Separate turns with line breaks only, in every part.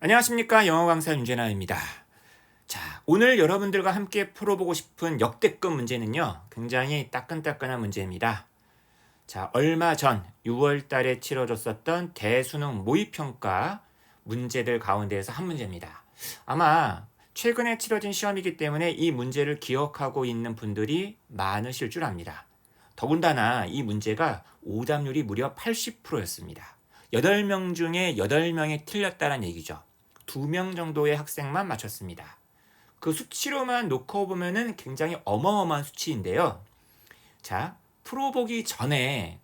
안녕하십니까. 영어 강사 윤재나입니다. 자, 오늘 여러분들과 함께 풀어보고 싶은 역대급 문제는요. 굉장히 따끈따끈한 문제입니다. 자, 얼마 전 6월 달에 치러졌었던 대수능 모의평가 문제들 가운데에서 한 문제입니다. 아마 최근에 치러진 시험이기 때문에 이 문제를 기억하고 있는 분들이 많으실 줄 압니다. 더군다나 이 문제가 오답률이 무려 80%였습니다. 8명 중에 8명이 틀렸다는 얘기죠. 2명 정도의 학생만 맞췄습니다. 그 수치로만 놓고 보면은 굉장히 어마어마한 수치인데요. 자, 풀어보기 전에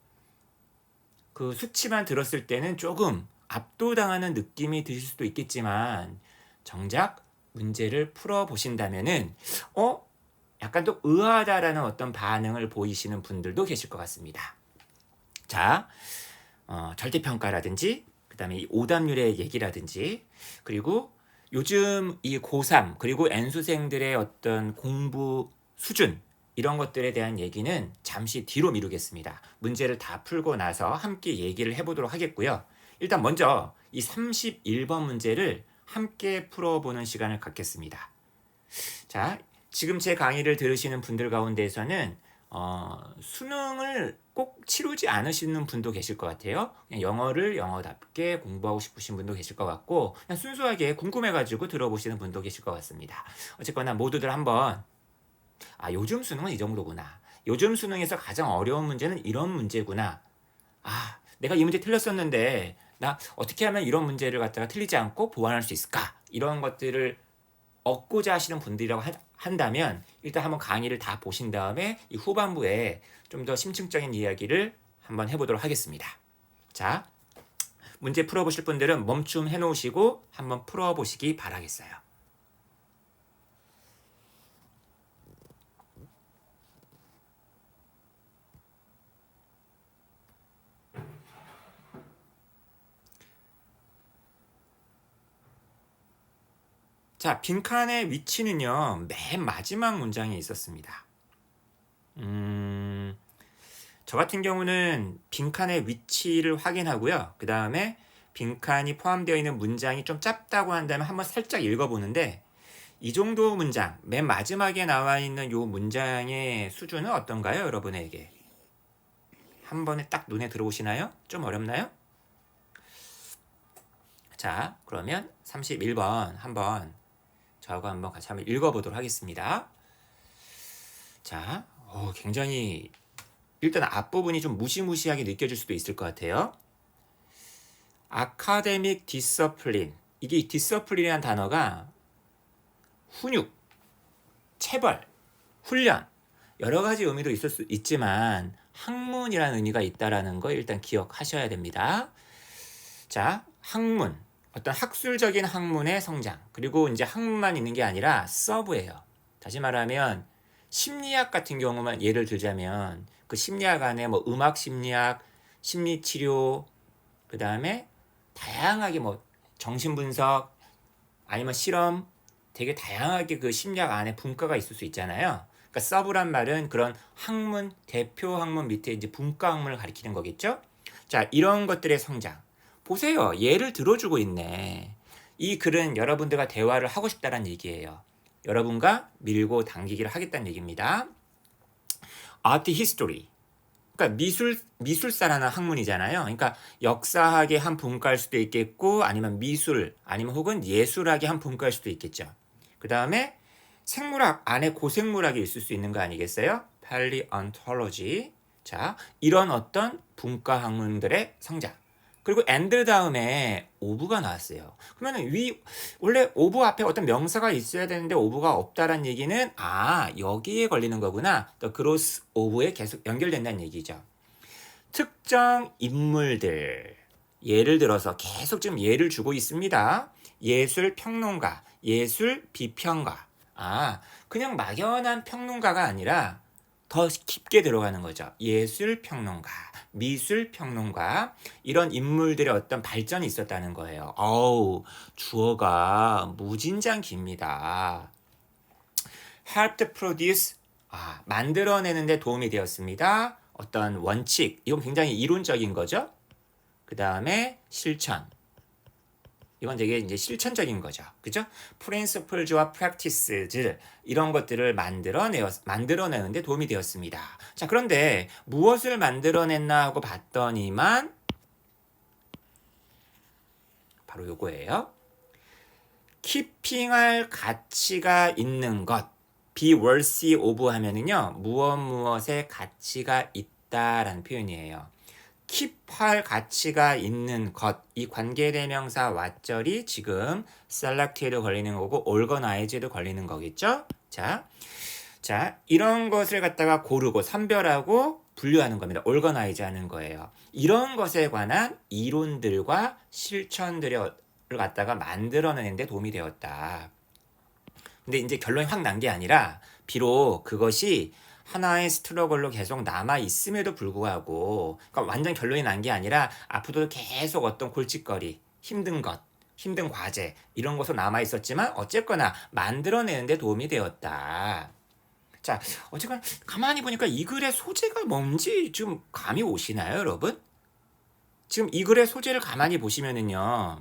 그 수치만 들었을 때는 조금 압도당하는 느낌이 드실 수도 있겠지만 정작 문제를 풀어보신다면은 약간 또 의아하다라는 어떤 반응을 보이시는 분들도 계실 것 같습니다. 자, 절대평가라든지 그 다음에 이 오답률의 얘기라든지 그리고 요즘 이 고3 그리고 N수생들의 어떤 공부 수준 이런 것들에 대한 얘기는 잠시 뒤로 미루겠습니다. 문제를 다 풀고 나서 함께 얘기를 해보도록 하겠고요. 일단 먼저 이 31번 문제를 함께 풀어보는 시간을 갖겠습니다. 자, 지금 제 강의를 들으시는 분들 가운데에서는 수능을 꼭 치르지 않으시는 분도 계실 것 같아요. 그냥 영어를 영어답게 공부하고 싶으신 분도 계실 것 같고 그냥 순수하게 궁금해가지고 들어보시는 분도 계실 것 같습니다. 어쨌거나 모두들 한번 요즘 수능은 이 정도구나. 요즘 수능에서 가장 어려운 문제는 이런 문제구나. 내가 이 문제 틀렸었는데 나 어떻게 하면 이런 문제를 갖다가 틀리지 않고 보완할 수 있을까? 이런 것들을 얻고자 하시는 분들이라고 한다면 일단 한번 강의를 다 보신 다음에 이 후반부에 좀 더 심층적인 이야기를 한번 해보도록 하겠습니다. 자, 문제 풀어보실 분들은 멈춤 해놓으시고 한번 풀어보시기 바라겠어요. 자, 빈칸의 위치는요, 맨 마지막 문장에 있었습니다. 저 같은 경우는 빈칸의 위치를 확인하고요. 그 다음에 빈칸이 포함되어 있는 문장이 좀 짧다고 한다면 한번 살짝 읽어보는데 이 정도 문장, 맨 마지막에 나와 있는 이 문장의 수준은 어떤가요, 여러분에게? 한 번에 딱 눈에 들어오시나요? 좀 어렵나요? 자, 그러면 31번 한번 저하고 한번 같이 한번 읽어보도록 하겠습니다. 자, 굉장히 일단 앞부분이 좀 무시무시하게 느껴질 수도 있을 것 같아요. 아카데믹 디서플린. 이게 디서플린이라는 단어가 훈육, 체벌, 훈련 여러 가지 의미도 있을 수 있지만 학문이라는 의미가 있다라는 거 일단 기억하셔야 됩니다. 자, 학문. 어떤 학술적인 학문의 성장. 그리고 이제 학문만 있는 게 아니라 서브예요. 다시 말하면 심리학 같은 경우만 예를 들자면 그 심리학 안에 뭐 음악 심리학, 심리치료, 그 다음에 다양하게 뭐 정신분석 아니면 실험 되게 다양하게 그 심리학 안에 분과가 있을 수 있잖아요. 그러니까 서브란 말은 그런 학문, 대표 학문 밑에 이제 분과 학문을 가리키는 거겠죠. 자, 이런 것들의 성장. 보세요. 예를 들어주고 있네. 이 글은 여러분들과 대화를 하고 싶다는 얘기예요. 여러분과 밀고 당기기를 하겠다는 얘기입니다. Art History. 그러니까 미술사라는 학문이잖아요. 그러니까 역사학의 한 분과일 수도 있겠고 아니면 미술 아니면 혹은 예술학의 한 분과일 수도 있겠죠. 그 다음에 생물학 안에 고생물학이 있을 수 있는 거 아니겠어요? Paleontology. 자, 이런 어떤 분과 학문들의 성장. 그리고 and 다음에 of가 나왔어요. 그러면 원래 of 앞에 어떤 명사가 있어야 되는데 of가 없다라는 얘기는 여기에 걸리는 거구나. The growth of에 계속 연결된다는 얘기죠. 특정 인물들. 예를 들어서 계속 지금 예를 주고 있습니다. 예술 평론가, 예술 비평가. 그냥 막연한 평론가가 아니라 더 깊게 들어가는 거죠. 예술 평론가, 미술 평론가 이런 인물들의 어떤 발전이 있었다는 거예요. 주어가 무진장 깁니다. helped produce 만들어내는데 도움이 되었습니다. 어떤 원칙 이건 굉장히 이론적인 거죠. 그 다음에 실천 이건 되게 이제 실천적인 거죠. 그죠? principles와 practices 이런 것들을 만들어내는데 도움이 되었습니다. 자, 그런데 무엇을 만들어냈나 하고 봤더니만 바로 요거예요. keeping할 가치가 있는 것. be worthy of 하면은요. 무엇에 가치가 있다라는 표현이에요. keep할 가치가 있는 것. 이 관계대명사 왓절이 지금 select에도 걸리는 거고 organize에도 걸리는 거겠죠? 자, 이런 것을 갖다가 고르고 선별하고 분류하는 겁니다. organize 하는 거예요. 이런 것에 관한 이론들과 실천들을 갖다가 만들어내는 데 도움이 되었다. 근데 이제 결론이 확 난 게 아니라 비록 그것이 하나의 스트러글로 계속 남아 있음에도 불구하고, 그러니까 완전 결론이 난 게 아니라 앞으로도 계속 어떤 골칫거리, 힘든 것, 힘든 과제 이런 것으로 남아 있었지만 어쨌거나 만들어내는데 도움이 되었다. 자, 어쨌거나 가만히 보니까 이 글의 소재가 뭔지 좀 감이 오시나요, 여러분? 지금 이 글의 소재를 가만히 보시면은요,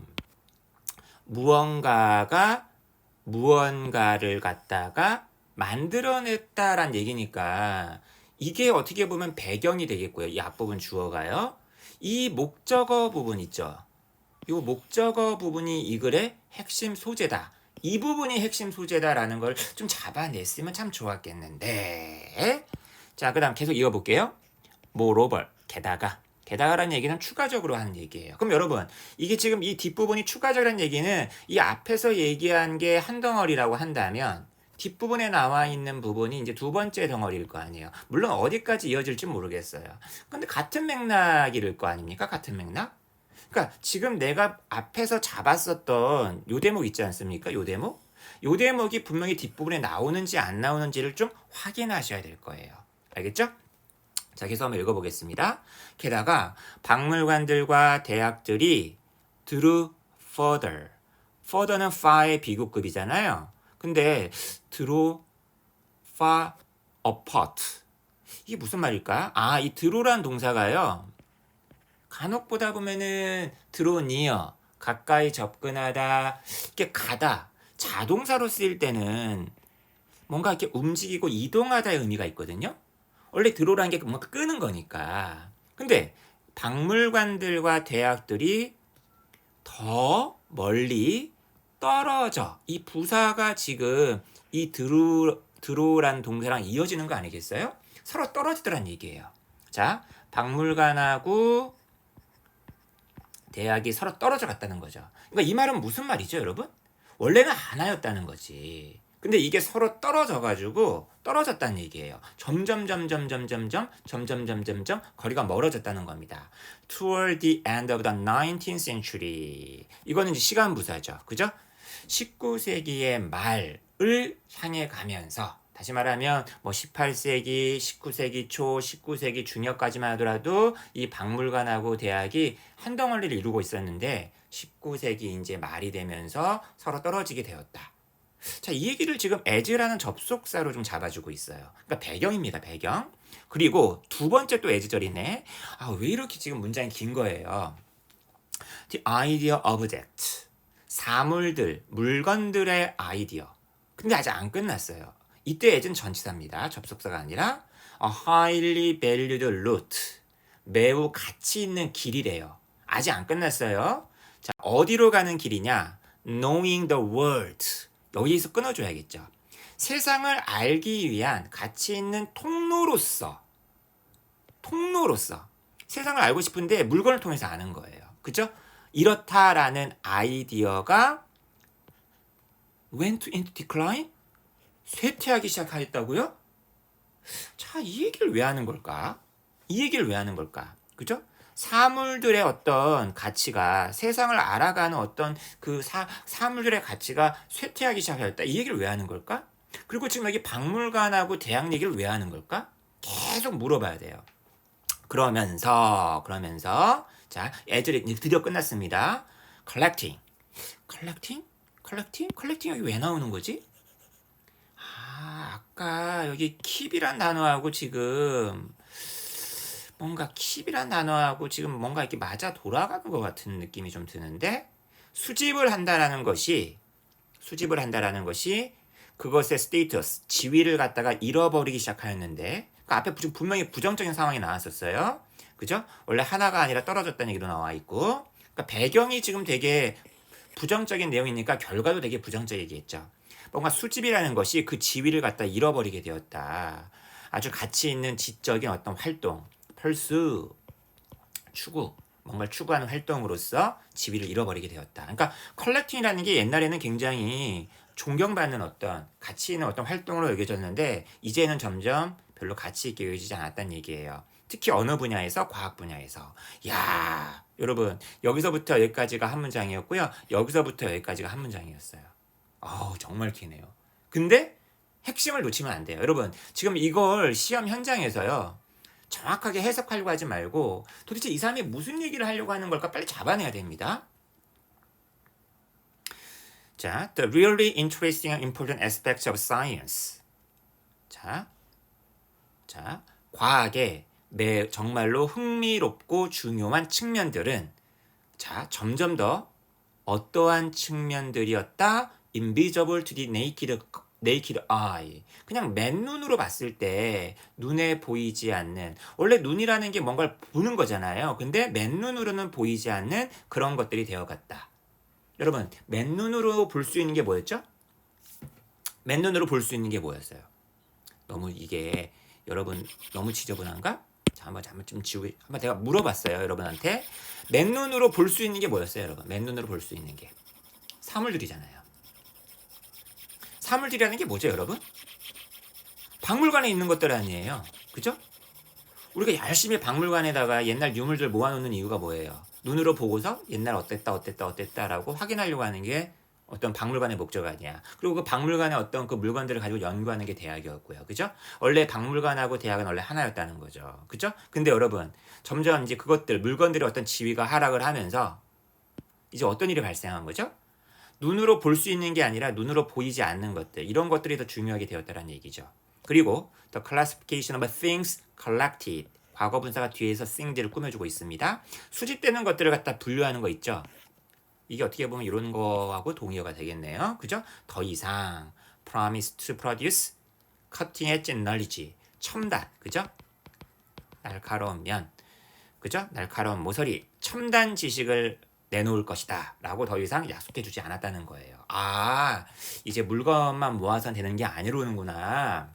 무언가를 갖다가 만들어냈다란 얘기니까 이게 어떻게 보면 배경이 되겠고요. 이 앞부분 주어가요. 이 목적어 부분 있죠. 이 목적어 부분이 이 글의 핵심 소재다. 이 부분이 핵심 소재다라는 걸 좀 잡아냈으면 참 좋았겠는데. 자, 그 다음 계속 이어볼게요. moreover, 게다가라는 얘기는 추가적으로 하는 얘기예요. 그럼 여러분, 이게 지금 이 뒷부분이 추가적이라는 얘기는 이 앞에서 얘기한 게 한 덩어리라고 한다면 뒷부분에 나와 있는 부분이 이제 두 번째 덩어리일 거 아니에요. 물론 어디까지 이어질지 모르겠어요. 근데 같은 맥락일 거 아닙니까? 같은 맥락? 그러니까 지금 내가 앞에서 잡았었던 요 대목 있지 않습니까? 요 대목이 분명히 뒷부분에 나오는지 안 나오는지를 좀 확인하셔야 될 거예요. 알겠죠? 자, 계속 한번 읽어보겠습니다. 게다가 박물관들과 대학들이 through further는 far의 비교급이잖아요. 근데 through far apart 이게 무슨 말일까? 이 throw란 동사가요. 간혹 보다 보면은 draw near 가까이 접근하다 이렇게 가다 자동사로 쓰일 때는 뭔가 이렇게 움직이고 이동하다의 의미가 있거든요. 원래 들어오라는 게 뭔가 끄는 거니까. 근데 박물관들과 대학들이 더 멀리 떨어져. 이 부사가 지금 이 들어오라는 동사랑 이어지는 거 아니겠어요? 서로 떨어지더란 얘기예요. 자, 박물관하고 대학이 서로 떨어져 갔다는 거죠. 그러니까 이 말은 무슨 말이죠, 여러분? 원래는 하나였다는 거지. 근데 이게 서로 떨어졌다는 얘기예요. 점점 거리가 멀어졌다는 겁니다. Toward the end of the 19th century. 이거는 이제 시간 부사죠. 그죠? 19세기의 말을 향해 가면서 다시 말하면 뭐 18세기, 19세기 초, 19세기 중엽까지만 하더라도 이 박물관하고 대학이 한 덩어리를 이루고 있었는데 19세기 이제 말이 되면서 서로 떨어지게 되었다. 자, 이 얘기를 지금 as라는 접속사로 좀 잡아주고 있어요. 그러니까 배경입니다, 배경. 그리고 두 번째 또 as절이네. 왜 이렇게 지금 문장이 긴 거예요? The idea object. 사물들, 물건들의 아이디어. 근데 아직 안 끝났어요. 이때 as는 전치사입니다. 접속사가 아니라 a highly valued route. 매우 가치 있는 길이래요. 아직 안 끝났어요. 자, 어디로 가는 길이냐? Knowing the world. 여기서 끊어줘야겠죠. 세상을 알기 위한 가치 있는 통로로서 세상을 알고 싶은데 물건을 통해서 아는 거예요. 그죠? 이렇다라는 아이디어가 went into decline? 쇠퇴하기 시작했다고요? 자, 이 얘기를 왜 하는 걸까? 그죠? 사물들의 어떤 가치가 세상을 알아가는 어떤 그 사물들의 가치가 쇠퇴하기 시작했다. 이 얘기를 왜 하는 걸까? 그리고 지금 여기 박물관하고 대학 얘기를 왜 하는 걸까? 계속 물어봐야 돼요. 그러면서 자, 애들이 드디어 끝났습니다. collecting 여기 왜 나오는 거지? 아까 여기 keep이란 단어하고 지금 뭔가 이렇게 맞아 돌아가는 것 같은 느낌이 좀 드는데 수집을 한다라는 것이 그것의 스테이터스, 지위를 갖다가 잃어버리기 시작하였는데, 그 앞에 분명히 부정적인 상황이 나왔었어요. 그죠? 원래 하나가 아니라 떨어졌다는 얘기도 나와 있고, 그러니까 배경이 지금 되게 부정적인 내용이니까 결과도 되게 부정적이겠죠. 뭔가 수집이라는 것이 그 지위를 갖다 잃어버리게 되었다. 아주 가치 있는 지적인 어떤 활동, 펄스, 추구, 뭔가를 추구하는 활동으로서 지위를 잃어버리게 되었다. 그러니까 컬렉팅이라는 게 옛날에는 굉장히 존경받는 어떤 가치 있는 어떤 활동으로 여겨졌는데 이제는 점점 별로 가치 있게 여겨지지 않았다는 얘기예요. 특히 어느 분야에서? 과학 분야에서. 야, 여러분, 여기서부터 여기까지가 한 문장이었고요. 여기서부터 여기까지가 한 문장이었어요. 정말 기네요. 근데 핵심을 놓치면 안 돼요. 여러분, 지금 이걸 시험 현장에서요. 정확하게 해석하려고 하지 말고 도대체 이 사람이 무슨 얘기를 하려고 하는 걸까 빨리 잡아내야 됩니다. 자, the really interesting and important aspects of science. 자, 과학의 정말로 흥미롭고 중요한 측면들은 점점 더 어떠한 측면들이었다? invisible to the naked eye. 그냥 맨눈으로 봤을 때 눈에 보이지 않는, 원래 눈이라는 게 뭔가를 보는 거잖아요. 근데 맨눈으로는 보이지 않는 그런 것들이 되어갔다. 여러분, 맨눈으로 볼 수 있는 게 뭐였죠? 맨눈으로 볼 수 있는 게 뭐였어요? 너무 이게 여러분 너무 지저분한가? 자, 한번 좀 지우고 한번 내가 물어봤어요, 여러분한테. 맨눈으로 볼 수 있는 게 뭐였어요, 여러분? 맨눈으로 볼 수 있는 게 사물들이잖아요. 사물들이라는 게 뭐죠, 여러분? 박물관에 있는 것들 아니에요. 그죠? 우리가 열심히 박물관에다가 옛날 유물들 모아놓는 이유가 뭐예요? 눈으로 보고서 옛날 어땠다라고 확인하려고 하는 게 어떤 박물관의 목적 아니야. 그리고 그 박물관의 어떤 그 물건들을 가지고 연구하는 게 대학이었고요. 그죠? 원래 박물관하고 대학은 원래 하나였다는 거죠. 그죠? 근데 여러분, 점점 이제 물건들의 어떤 지위가 하락을 하면서 이제 어떤 일이 발생한 거죠? 눈으로 볼 수 있는 게 아니라 눈으로 보이지 않는 것들, 이런 것들이 더 중요하게 되었다는 얘기죠. 그리고 the classification of things collected, 과거 분사가 뒤에서 things를 꾸며주고 있습니다. 수집되는 것들을 갖다 분류하는 거 있죠. 이게 어떻게 보면 이런 거하고 동의어가 되겠네요. 그죠? 더 이상 promise to produce cutting edge knowledge, 첨단, 그죠? 날카로운 면, 그죠? 날카로운 모서리, 첨단 지식을 내놓을 것이다 라고 더 이상 약속해 주지 않았다는 거예요. 이제 물건만 모아서 되는 게 아니로는구나.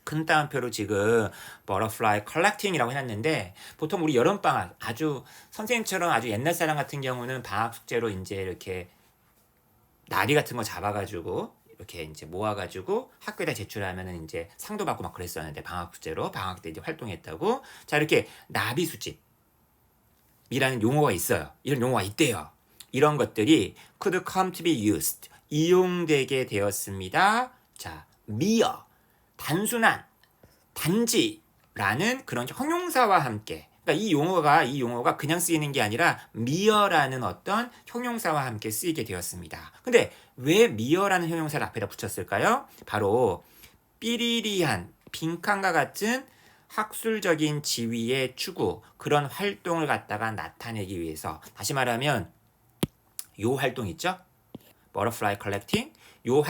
큰 따옴표로 지금 버터플라이 컬렉팅이라고 해놨는데, 보통 우리 여름방학, 아주 선생님처럼 아주 옛날 사람 같은 경우는 방학 숙제로 이제 이렇게 나비 같은 거 잡아가지고 이렇게 이제 모아가지고 학교에다 제출하면은 이제 상도 받고 막 그랬었는데, 방학 숙제로 방학 때 이제 활동했다고. 자, 이렇게 나비 수집 이라는 용어가 있어요. 이런 용어가 있대요. 이런 것들이 could come to be used, 이용되게 되었습니다. 자, mere, 단순한, 단지라는 그런 형용사와 함께, 그러니까 이 용어가 그냥 쓰이는 게 아니라 mere라는 어떤 형용사와 함께 쓰이게 되었습니다. 근데 왜 mere라는 형용사를 앞에다 붙였을까요? 바로 삐리리한, 빈칸과 같은 학술적인 지위의 추구, 그런 활동을 갖다가 나타내기 위해서, 다시 말하면 요 활동 있죠? 버터플라이 컬렉팅, 요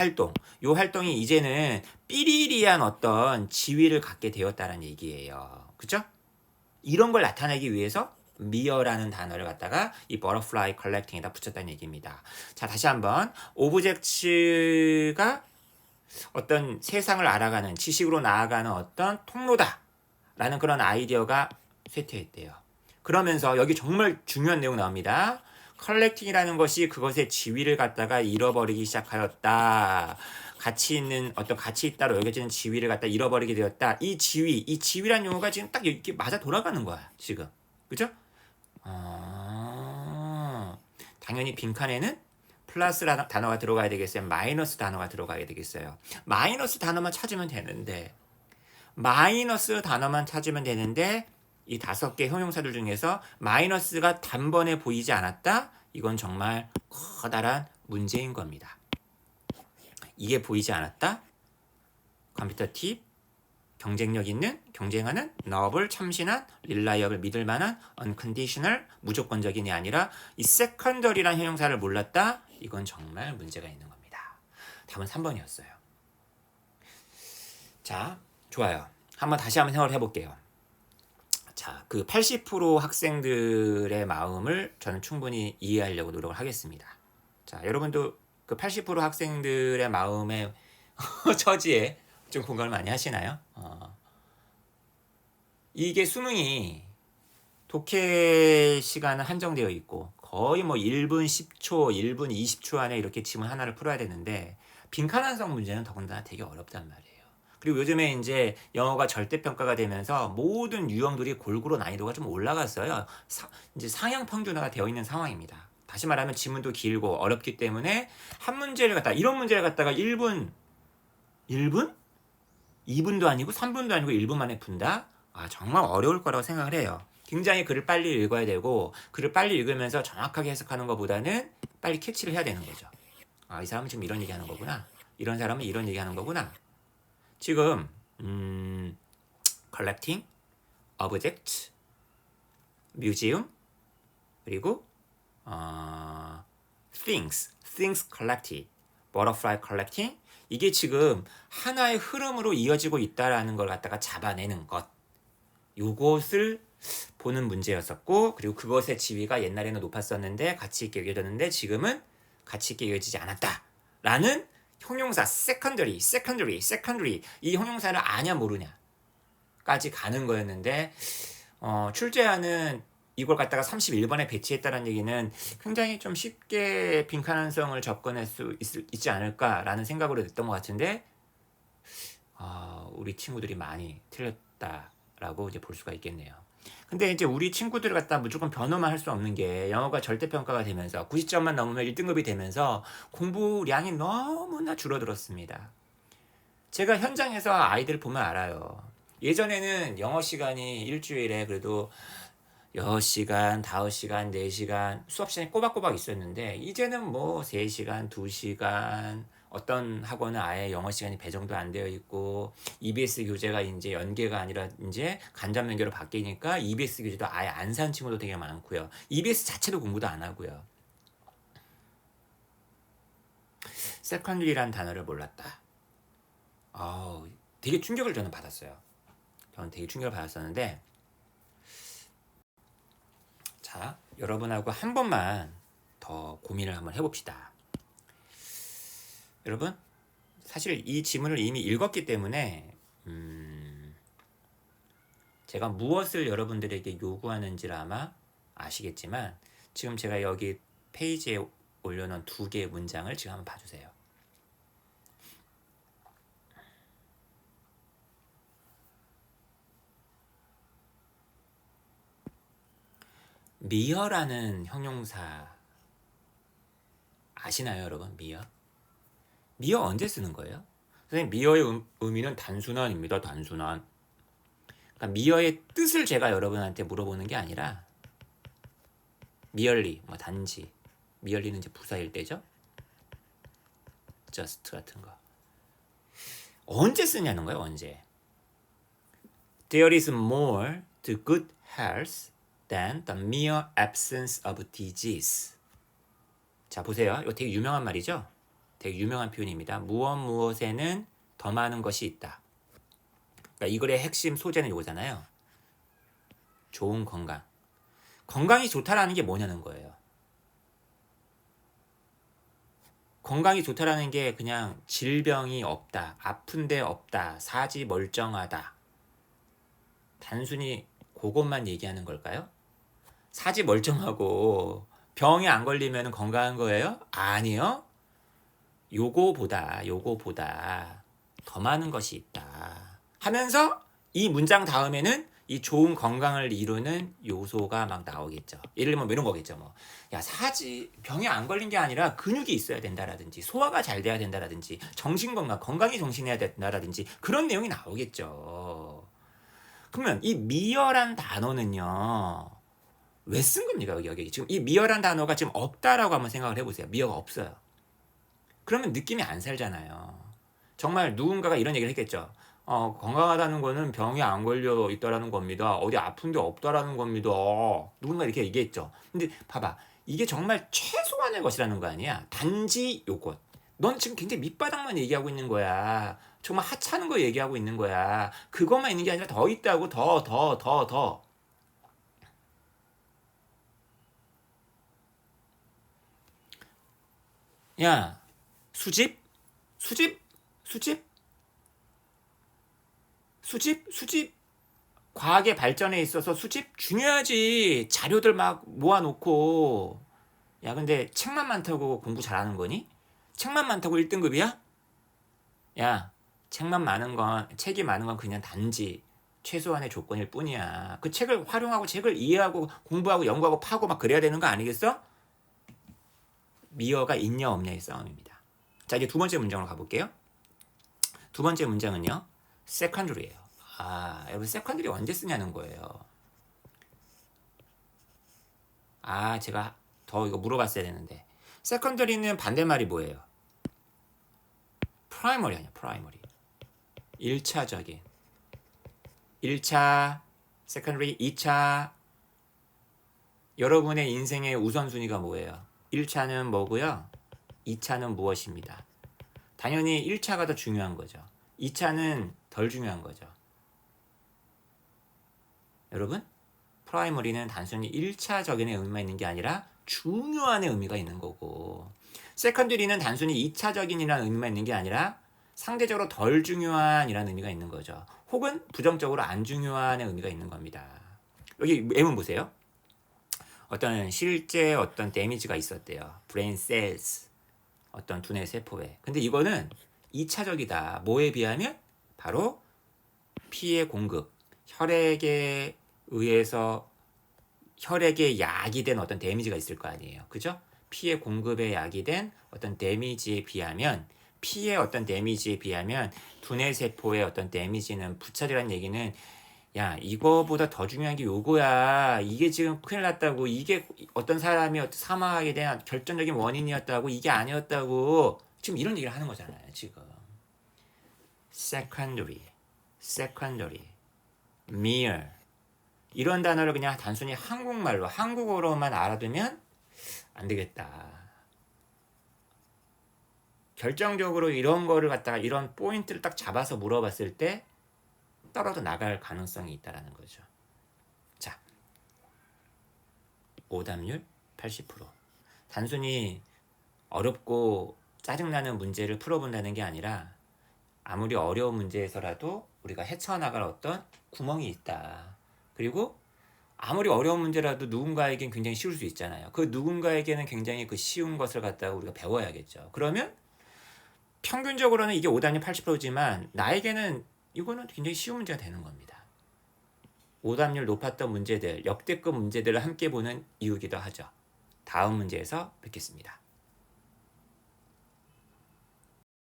활동이 이제는 삐리리한 어떤 지위를 갖게 되었다는 얘기예요. 그죠? 이런 걸 나타내기 위해서 미어라는 단어를 갖다가 이 버터플라이 컬렉팅에다 붙였다는 얘기입니다. 자, 다시 한번 오브젝트가 어떤 세상을 알아가는, 지식으로 나아가는 어떤 통로다 라는 그런 아이디어가 쇠퇴했대요. 그러면서 여기 정말 중요한 내용 나옵니다. 컬렉팅이라는 것이 그것의 지위를 갖다가 잃어버리기 시작하였다. 가치 있다로 여겨지는 지위를 갖다 잃어버리게 되었다. 이 지위란 용어가 지금 딱 이렇게 맞아 돌아가는 거야, 지금. 그죠? 당연히 빈칸에는 플러스 단어가 들어가야 되겠어요? 마이너스 단어가 들어가야 되겠어요? 마이너스 단어만 찾으면 되는데, 이 5개 형용사들 중에서 마이너스가 단번에 보이지 않았다? 이건 정말 커다란 문제인 겁니다. 이게 보이지 않았다? 컴퓨터 팁, 경쟁력 있는, 경쟁하는, noble, 참신한, reliable, 믿을만한, unconditional, 무조건적인이 아니라 이 secondary란 형용사를 몰랐다? 이건 정말 문제가 있는 겁니다. 답은 3번이었어요. 자, 좋아요. 다시 한번 생각을 해볼게요. 자, 그 80% 학생들의 마음을 저는 충분히 이해하려고 노력을 하겠습니다. 자, 여러분도 그 80% 학생들의 마음의 처지에 좀 공감을 많이 하시나요? 이게 수능이 독해 시간은 한정되어 있고 거의 뭐 1분 10초, 1분 20초 안에 이렇게 지문 하나를 풀어야 되는데 빈칸완성 문제는 더군다나 되게 어렵단 말이에요. 그리고 요즘에 이제 영어가 절대평가가 되면서 모든 유형들이 골고루 난이도가 좀 올라갔어요. 이제 상향 평준화가 되어 있는 상황입니다. 다시 말하면 지문도 길고 어렵기 때문에 한 문제를 갖다가 이런 문제를 갖다가 1분 2분도 아니고 3분도 아니고 1분 만에 푼다? 정말 어려울 거라고 생각을 해요. 굉장히 글을 빨리 읽어야 되고 글을 빨리 읽으면서 정확하게 해석하는 것보다는 빨리 캐치를 해야 되는 거죠. 이 사람은 지금 이런 얘기하는 거구나. 이런 사람은 이런 얘기하는 거구나. 지금 collecting, object, museum, 그리고 things collected, butterfly collecting, 이게 지금 하나의 흐름으로 이어지고 있다라는 걸 갖다가 잡아내는 것, 요것을 보는 문제였었고, 그리고 그것의 지위가 옛날에는 높았었는데 가치 있게 여겨졌는데 지금은 가치 있게 여겨지지 않았다라는 형용사 secondary 이 형용사를 아냐 모르냐까지 가는 거였는데 출제하는 이걸 갖다가 31번에 배치했다는 얘기는 굉장히 좀 쉽게 빈칸완성을 접근할 수 있지 않을까라는 생각으로 됐던 것 같은데 우리 친구들이 많이 틀렸다라고 이제 볼 수가 있겠네요. 근데 이제 우리 친구들을 갖다 무조건 변호만 할 수 없는 게 영어가 절대평가가 되면서 90점만 넘으면 1등급이 되면서 공부량이 너무나 줄어들었습니다. 제가 현장에서 아이들 보면 알아요. 예전에는 영어 시간이 일주일에 그래도 6시간, 5시간, 4시간 수업 시간이 꼬박꼬박 있었는데 이제는 뭐 3시간, 2시간 어떤 학원은 아예 영어 시간이 배정도 안 되어 있고 EBS 교재가 이제 연계가 아니라 이제 간접 연계로 바뀌니까 EBS 교재도 아예 안 산 친구도 되게 많고요. EBS 자체도 공부도 안 하고요. 세컨드리라는 단어를 몰랐다. 되게 충격을 저는 받았어요. 저는 되게 충격을 받았었는데 자, 여러분하고 한 번만 더 고민을 한번 해봅시다. 여러분, 사실 이 지문을 이미 읽었기 때문에 제가 무엇을 여러분들에게 요구하는지를 아마 아시겠지만 지금 제가 여기 페이지에 올려놓은 2개의 문장을 지금 한번 봐주세요. 미어라는 형용사 아시나요, 여러분? 미어 언제 쓰는 거예요? 선생님, 미어의 의미는 단순한입니다. 단순한. 그러니까 미어의 뜻을 제가 여러분한테 물어보는 게 아니라 merely, 뭐 단지. merely는 이제 부사일 때죠. just 같은 거. 언제 쓰냐는 거예요, 언제. There is more to good health than the mere absence of disease. 자, 보세요. 이거 되게 유명한 말이죠? 되게 유명한 표현입니다. 무엇에는 더 많은 것이 있다. 그러니까 이 글의 핵심 소재는 이거잖아요. 좋은 건강. 건강이 좋다라는 게 뭐냐는 거예요. 건강이 좋다라는 게 그냥 질병이 없다, 아픈데 없다, 사지 멀쩡하다. 단순히 그것만 얘기하는 걸까요? 사지 멀쩡하고 병에 안 걸리면 건강한 거예요? 아니요. 요거보다 더 많은 것이 있다 하면서 이 문장 다음에는 이 좋은 건강을 이루는 요소가 막 나오겠죠. 예를 들면 이런 거겠죠. 뭐, 야, 병에 안 걸린 게 아니라 근육이 있어야 된다라든지 소화가 잘 돼야 된다라든지 정신건강, 건강이 정신해야 된다라든지 그런 내용이 나오겠죠. 그러면 이 미어란 단어는요, 왜 쓴 겁니까? 여기 지금 이 미어란 단어가 지금 없다라고 한번 생각을 해보세요. 미어가 없어요. 그러면 느낌이 안 살잖아요. 정말 누군가가 이런 얘기를 했겠죠. 건강하다는 거는 병이 안 걸려 있다라는 겁니다. 어디 아픈 데 없다라는 겁니다. 누군가 이렇게 얘기했죠. 근데 봐봐. 이게 정말 최소한의 것이라는 거 아니야. 단지 요것. 넌 지금 굉장히 밑바닥만 얘기하고 있는 거야. 정말 하찮은 거 얘기하고 있는 거야. 그것만 있는 게 아니라 더 있다고. 더. 야, 수집? 수집? 수집? 수집? 과학의 발전에 있어서 수집 중요하지. 자료들 막 모아놓고. 야, 근데 책만 많다고 공부 잘하는 거니? 책만 많다고 1등급이야? 야, 책이 많은 건 그냥 단지 최소한의 조건일 뿐이야. 그 책을 활용하고 책을 이해하고 공부하고 연구하고 파고 막 그래야 되는 거 아니겠어? 미어가 있냐 없냐의 싸움입니다. 자, 이제 두 번째 문장으로 가볼게요. 두 번째 문장은요. 세컨드리예요. 여러분 세컨드리 언제 쓰냐는 거예요. 제가 더 이거 물어봤어야 되는데. 세컨더리는 반대말이 뭐예요? 프라이머리 아니야, 프라이머리. 1차적인. 1차, 세컨더리, 2차. 여러분의 인생의 우선순위가 뭐예요? 1차는 뭐고요? 2차는 무엇입니다. 당연히 1차가 더 중요한 거죠. 2차는 덜 중요한 거죠. 여러분, 프라이머리는 단순히 1차적인 의미만 있는 게 아니라 중요한의 의미가 있는 거고, 세컨드리는 단순히 2차적인이라는 의미만 있는 게 아니라 상대적으로 덜 중요한이라는 의미가 있는 거죠. 혹은 부정적으로 안 중요한의 의미가 있는 겁니다. 여기 예문 보세요. 실제 어떤 데미지가 있었대요. 브레인 셀스, 어떤 두뇌 세포에. 근데 이거는 2차적이다. 뭐에 비하면? 바로 피의 공급, 혈액에 의해서 혈액에 야기된 어떤 데미지가 있을 거 아니에요. 그죠? 피의 공급에 야기된 어떤 데미지에 비하면, 피의 어떤 데미지에 비하면 두뇌 세포의 어떤 데미지는 부차리라는 얘기는, 야, 이거보다 더 중요한 게 요거야. 이게 지금 큰일 났다고. 이게 어떤 사람이 사망하게 된 결정적인 원인이었다고. 이게 아니었다고. 지금 이런 얘기를 하는 거잖아요, 지금. secondary, mere. 이런 단어를 그냥 단순히 한국어로만 알아두면 안 되겠다. 결정적으로 이런 거를 갖다가 이런 포인트를 딱 잡아서 물어봤을 때 떨어져 나갈 가능성이 있다는 거죠. 자, 오답률 80%. 단순히 어렵고 짜증나는 문제를 풀어본다는 게 아니라 아무리 어려운 문제에서라도 우리가 헤쳐나갈 어떤 구멍이 있다. 그리고 아무리 어려운 문제라도 누군가에겐 굉장히 쉬울 수 있잖아요. 그 누군가에게는 굉장히 그 쉬운 것을 갖다가 우리가 배워야겠죠. 그러면 평균적으로는 이게 오답률 80%지만 나에게는 이거는 굉장히 쉬운 문제가 되는 겁니다. 오답률 높았던 문제들, 역대급 문제들을 함께 보는 이유이기도 하죠. 다음 문제에서 뵙겠습니다.